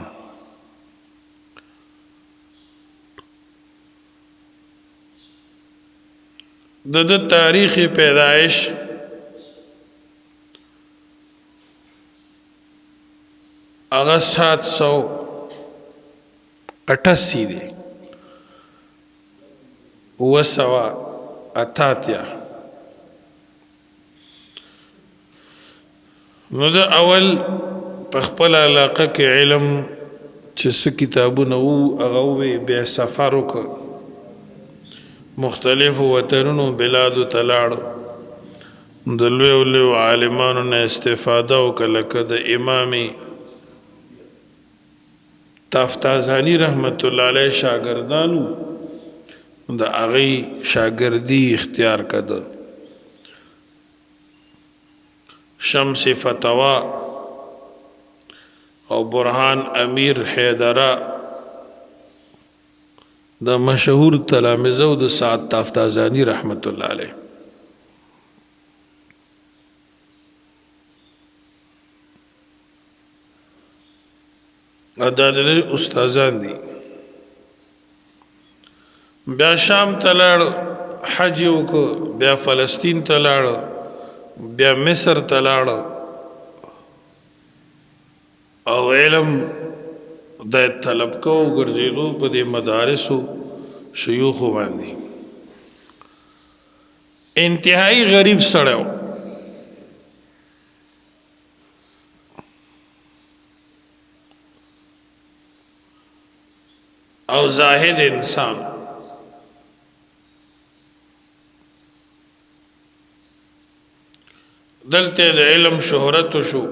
د تاریخ پیدایش هغه 788 دی 988 نو د اول په خپل علاقه کې علم چې څه کتابونه وو هغه وی بیا سفر وکړ مختلفو وطنونو بلادو ته لاړ د لویو لویو عالمانو نه استفاده وکړه لکه د امام تفتازانی رحمت الله علیه شاګردانو د هغې شاګردي اختیار کړه شمس فتوا او برهان امیر حیدره د مشهور تلامذه د سعد تفتازانی رحمت الله علیه دا د استادان دي بیا شام ته لاړ حج وکړ بیا فلسطین ته لاړ بیا مصر ته لاړ او علم د طلب کو ګرځېدو په دې مدارسو شيوخ باندې انتهایی غریب سړی و او زاهد انسان دلته د علم شهرت شو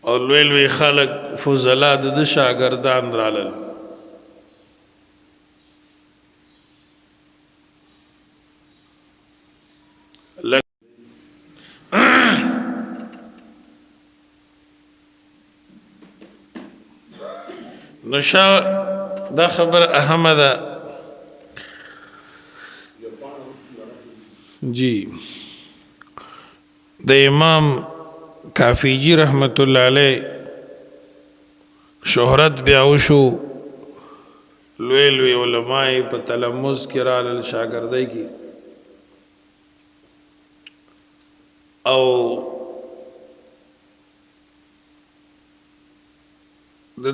او لوی لوی خلق فضلا د شاګردان رالل نشا دا خبر احمد جی د امام کافیجی رحمت الله علیه شهرت بیا وشو لوی لوی علماء په تلمذ کې رالل شاګردۍ کې او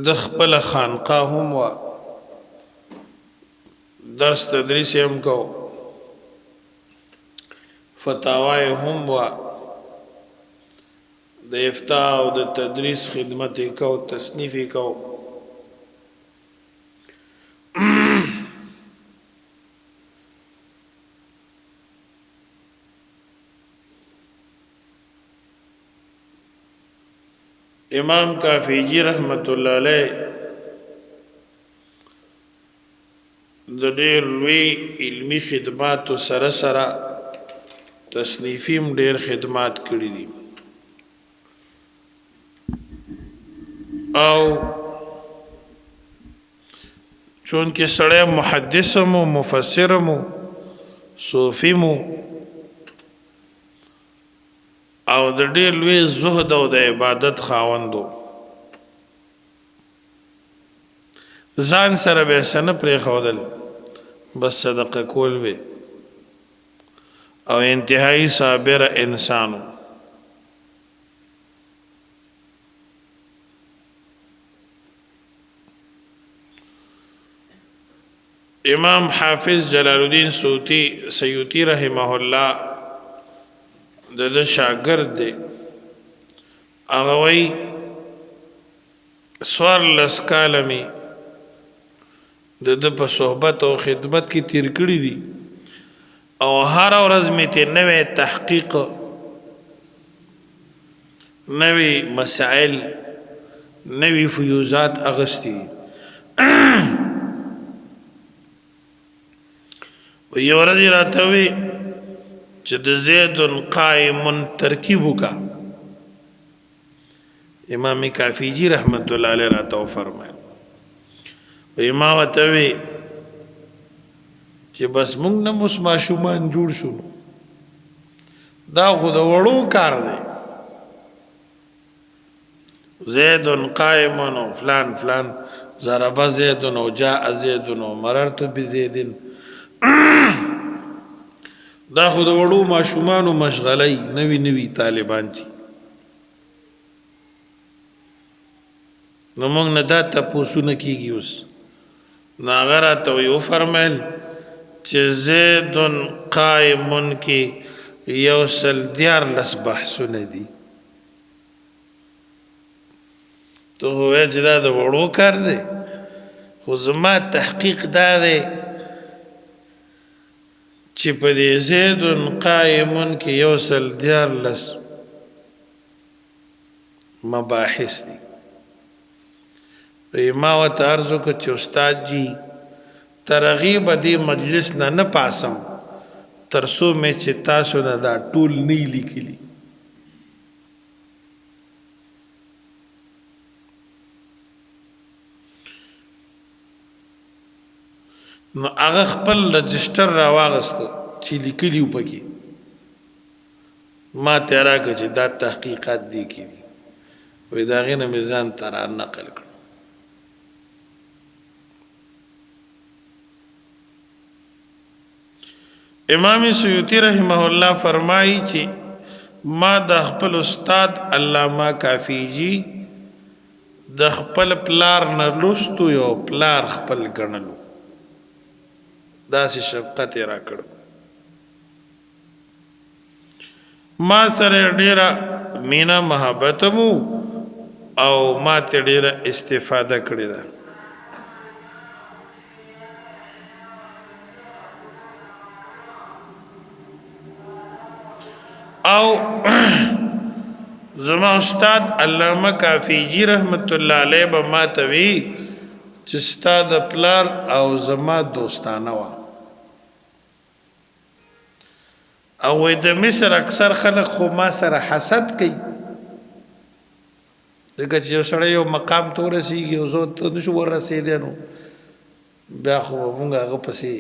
د خپل خانقاه هم و درس تدریس هم کو فتاوای هم و د افتاء او د تدریس خدمت کو تصنیف کو امام کافیجی رحمت الله علیه د ډېر لوی علمی خدمات سره سره تصنیفیم ډېر خدمات کړي دي او چون کې سړی محدث مو مفسر مو صوفي مو او د ډېر لوی زهد او د عبادت خاوندو ځان سره به څه نه پرېښودل بس صدقه کول وی او انتهایی صابر انسانو امام حافظ جلال الدین سیوطی رحمه الله د شاګرد دی هغه وایي څوارلس کاله مې د په صحبت او خدمت کې تیر کړي دي او هر ورځ مې ته نوې تحقیق نوې مسائل نوې فیوزات اغستی و یو ورځ راته وی چې د زید قائم ترکیب وکا امام کافیجی رحمت الله علیه راته فرمایل ما ورته وی چې بس موږ نه اوس ماشومان جوړ شو دا خو د وړو کار دی زید قائم و فلان فلان ضرب زید و جاء زید و مررت بزید دا خو د وړو ماشومانو مشغلې نوی نوی طالبان چې نو موږ نه دا تاسو نه کیږي اوس ناغره ته یو فرمایل چې زید قائم کې یو سل دیار لس بحثونه دي تو هوې چې دا د وړو کار دی خو زما تحقیق دا دی چې په دې زید قائم کې یو سل دیار لس مباحث دي ما ورته عرض وکړ چې استاد جی ترغیب دې مجلس نه پاسم ترسو مې چې تاسو نه دا ټول نه لیکلي نو هغه خپل رجسٹر را واغست چې لیکلی و پکې ما ته راکړه چې دا تحقیقات دي کړي وې دا غینه میزان تر نقل کړ امام سیوطی رحمه الله فرمایي چې ما د خپل استاد علامه کافیجی د خپل پلار نه لوستو یو پلار خپل ګڼلو داسې شفقت یې راکړ ما سره ډیره مینا محبت مو او ما ته ډیره استفاده کړې ده او زما استاد علامه کافیجی رحمت الله علیه به ما ته وی چې استاد پلار او زما دوستانه وا او د مصر اکثر خلک خو ما سره حسد کوي لکه چې یو سړی یو مقام ته ورسېږي او زه ته نشو ورسېدی نو بیا خو مونږ هغه پسې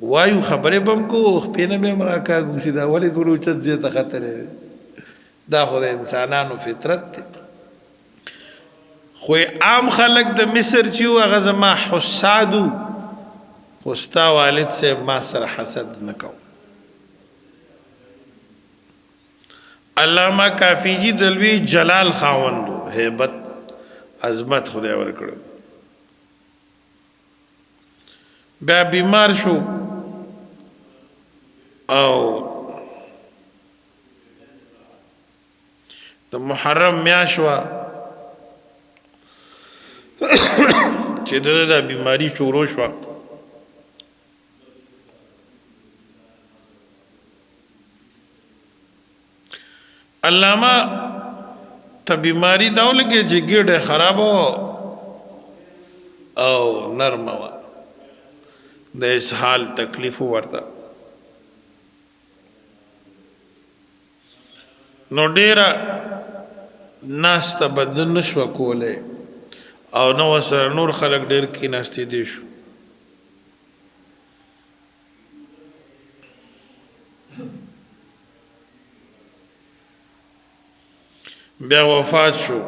وایو خبرې به م کوو خپې نه به م راکاږو چې دا ولې دومره اوچت ځای ته ختلی دا خو د انسانانو فطرت دی خو عام خلک د مصر چې وو هغه زما حسادو خو ستا والد صاحب ما سره حسد نه کو علامه کافیجی دلوی جلال خاوندو هیبت عظمت خدای ورکړو بیا بیمار شو او د محرم میاشوا چې د بیماری شروع شو علامه ته بیماری دا ولګي چې ګډه خراب او نرم و د اسهال تکلیف ورته نو ډیره ناس ته بدن نشو کوله او نو سره نور خلک ډیر کې ناشتي دي شو بیا وفات شو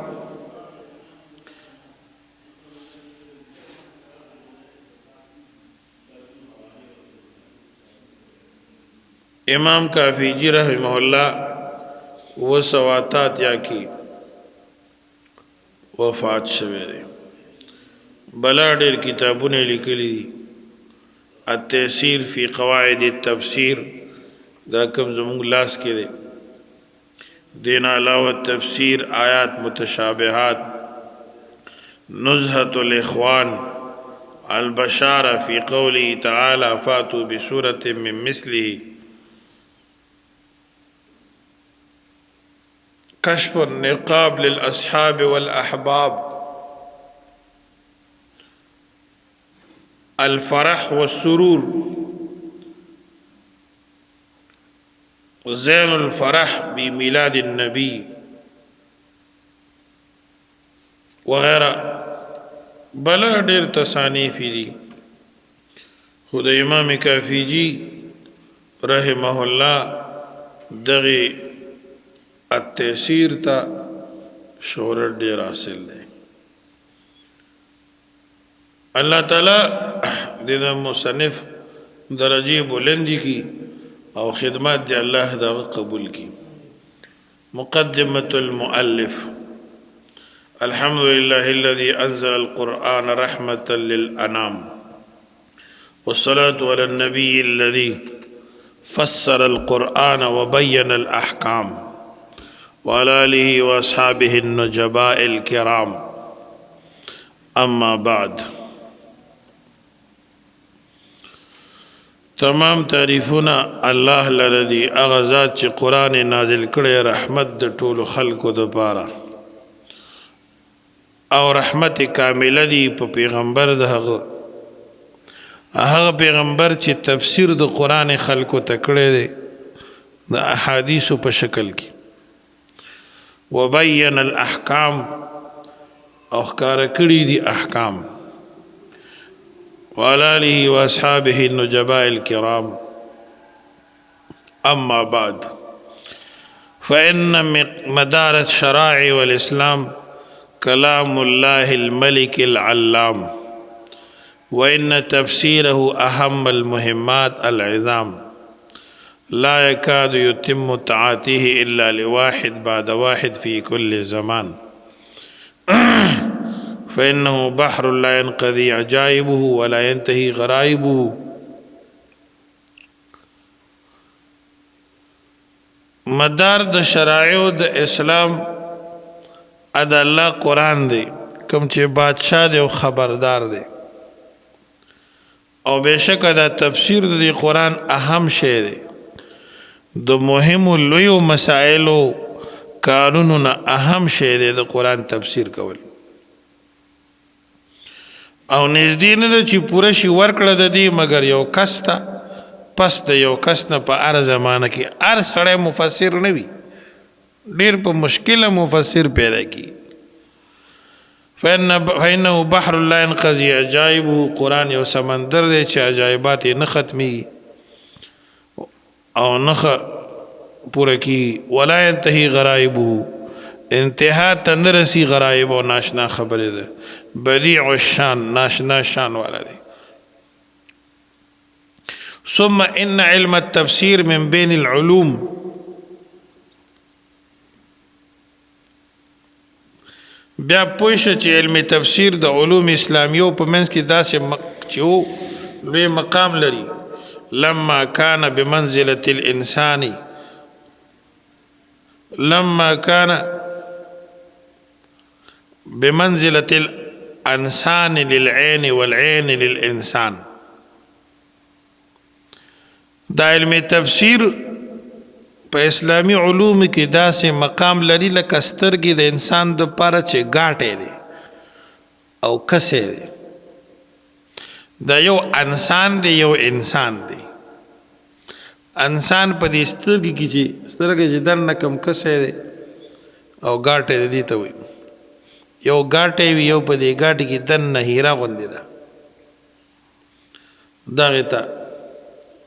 امام کافیجی رحمه الله و سواتات یا کی وفات شوه دی بلا ډیر کتابونه لیکلي دي التفسیر فی قواعد التفسیر دا کوم زموږ لاس کې دی دین علاوه تفسیر آیات متشابهات نزهة الاخوان البشارة فی قوله تعالی فاتوا بسورة من مثله کشف النقاب للأصحاب والأحباب الفرح والسرور زين الفرح بميلاد النبي وغیرہ بلا ډیر تصانیف دي. خو د امام کافیجی رحمه الله دغه التيسير تا شهرت ډیر حاصل دی. الله تعالی د مصنف درجه بلندی کی او خدمات دی الله دا قبول کی. مقدمة المؤلف. الحمد لله الذي أنزل القرآن رحمة للأنام، والصلاة على النبي الذي فسر القرآن وبين الأحكام، وعلى آله وأصحابه النجباء الكرام. أما بعد، تمام تعریفونه الله لردی اغزاد چې قرآن نازل کړي رحمت د ټولو خلقو د پاره او رحمت کامله دی په پیغمبر د هغه پیغمبر چې تفسیر د قرآن خلقو ته کړی دی د احادیثو په شکل کې. وبین الاحکام او ښکاره کړي دي احکام. وعلى آله وأصحابه النجباء الكرام. أما بعد، فإن مدار الشرائع والإسلام كلام الله الملك العلام، وإن تفسيره أهم المهمات العظام، لا يكاد يتم طاعته إلا لواحد بعد واحد في كل زمان، فإنه بحر لا ينقضي عجائبه ولا ينتهي غرائبه. مدار د شرائع د اسلام اد الله قرآن دی کوم چې بادشاہ دی او خبردار دی، او بشک دا تفسیر د قرآن اهم شی دی. د مهم لویو مسائلو کارونو نه اهم شی دی د قرآن تفسیر کول. او نږدې نه ده چې پوره شي ورکړه د دې مګر یو کس ته پس د یو کس نه په هر زمانه کې هر سړی مفسر نه وي، ډېر په مشکله مفسر پیدا کی. فإنه بحر لا ينقضي عجائبه، قرآن یو سمندر دی چې عجایبات یې نه ختمي او نه پوره کی. ولا ينتهي غرائبه، انتها ته نه رسي غرائب او ناشنا خبرې ده. بدیع الشان، ناشنا شان والا دی. ثم ان علم التفسير من بين العلوم، بیا پوښه چې علم تفسیر د علوم اسلامیو په منځ کې داسې چې لوی مقام لري. لما كان بمنزلة الإنسان، لما كان بمنزلة الانسان للعين والعين للانسان. دا علم تفسیر په اسلامی علوم کې داسې مقام لري لکه سترګې د انسان د پاره چې ګاټې دی او کسې دی. دا یو انسان دی یو انسان دی. انسان په دې سترګې کې چې سترګې چې دننه کم کسې دی او ګاټې دی ته وایي. یو ګاټې وي یو په دې ګاټې کې دننه هیره غوندې ده، دغې ته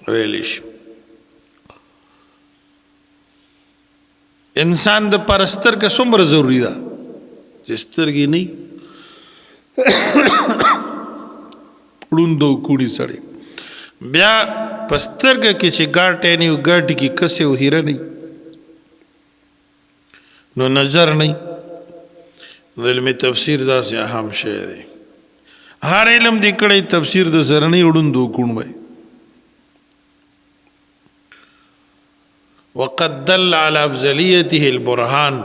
ویلی شي. انسان د پاره سترګه څومره ضروري ده چې سترګې نه ړوند او کوړي سړی بیا په سترګه کې چې ګاټې نه وي ګاټې کې کسې او هیره نه نو نظر نه. علم تفسیر داسې اهم شی دی. هر علم دی کړی تفسیر د سره نه وړوند او کوڼ وای. وقد دل على افضلیته البرهان،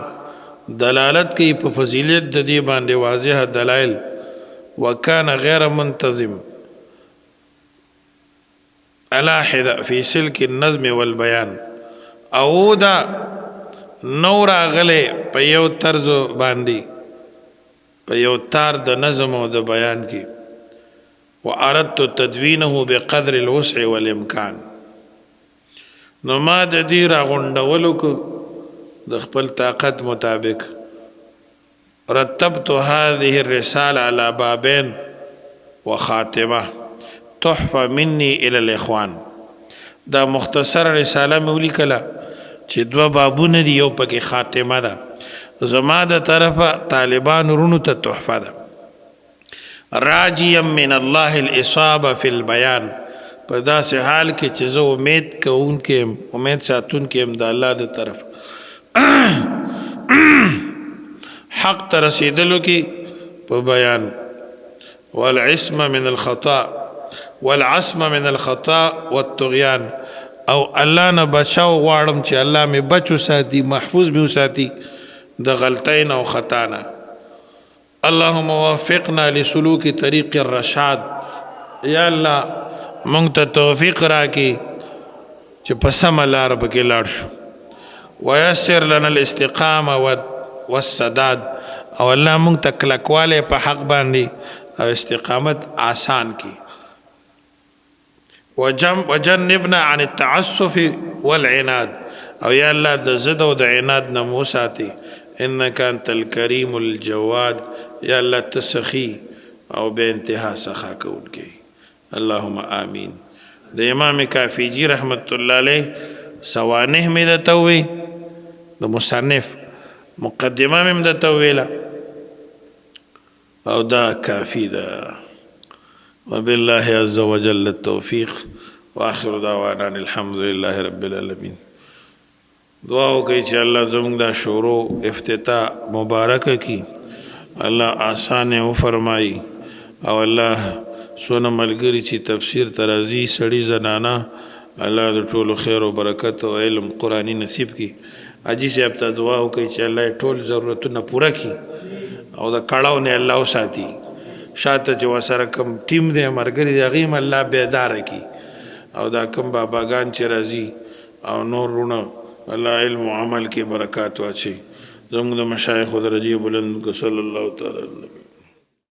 دلالت کوي په فضیلت د دې باندې واضح دلایل. وكان غیر منتظم الاحد فی سلک النظم والبیان، او دا نور اغله په یو طرز باندې په یو تار د نظم او د بیان کې. واردت تدوینه بقدر الوسع والامکان، نو ما د دې راغونډولو کو د خپل طاقت مطابق رتبت هذه الرسالة على بابين وخاتمة تحفة مني إلى الإخوان. دا مختصر رساله مې ولیکله چې دوه بابونه دي، یو پکې خاتمه ده، زما د طرفه طالبان ورونو ته تحفه ده. راجیا من الله الاصابه فی البیان، په داسې حال کې چې زه امید ساتونکی یم د الله د طرف حق ته رسېدلو کې په بیان. والعصم من الخطا والطغیان، او الله نه بچاو غواړم چې الله مې بچ وساتي، محفوظ مې وساتي د غلطین او خطا نه. اللهم وفقنا لسلوک طریق الرشاد، یا الله مونږ ته توفیق راکړي چې په سمه لاره پکې لاړ شو. ویسر لنا الاستقامه والسداد، او الله مونږ ته کلکوالی په حق باندې او استقامت آسان کی. وجنبنا عن التعسف والعناد، او یا الله د ضد او د عناد نه مو ساتي. انك انت الكريم الجواد، یا الله تسخي او به انتها سخا کوونکی. اللهم آمین. د امام کافیجی رحمت الله علیه سوانح مې درته ووی، د مصنف مقدمه مې درته وویله، او دا کافی ده. وبالله عز وجل التوفیق، واخر دعوانا الحمد لله رب العالمین. دعا وکړئ چې الله زموږ دا شروع افتتاح مبارکه کی، الله آسان وفرمایي، او الله سونه ملګری چې تفسیر ترازی سړی زنانه، الله د ټولو خیر او برکت او علم قرآنی نصیب کی. حاجی صاحب ته دعا وکړئ چې الله ټول ضرورتونه پوره کی، او د کړهو نه الله وساتي. شاته چې ورسره کوم ټیم دی ملګري د هغې هم الله بیداره کی، او دا کوم باباګان چې راځي او نور رونه الله علم و عمل کې برکات واچي. زموږ د مشایخو درجې بلند کړه. صلی الله تعالی علیه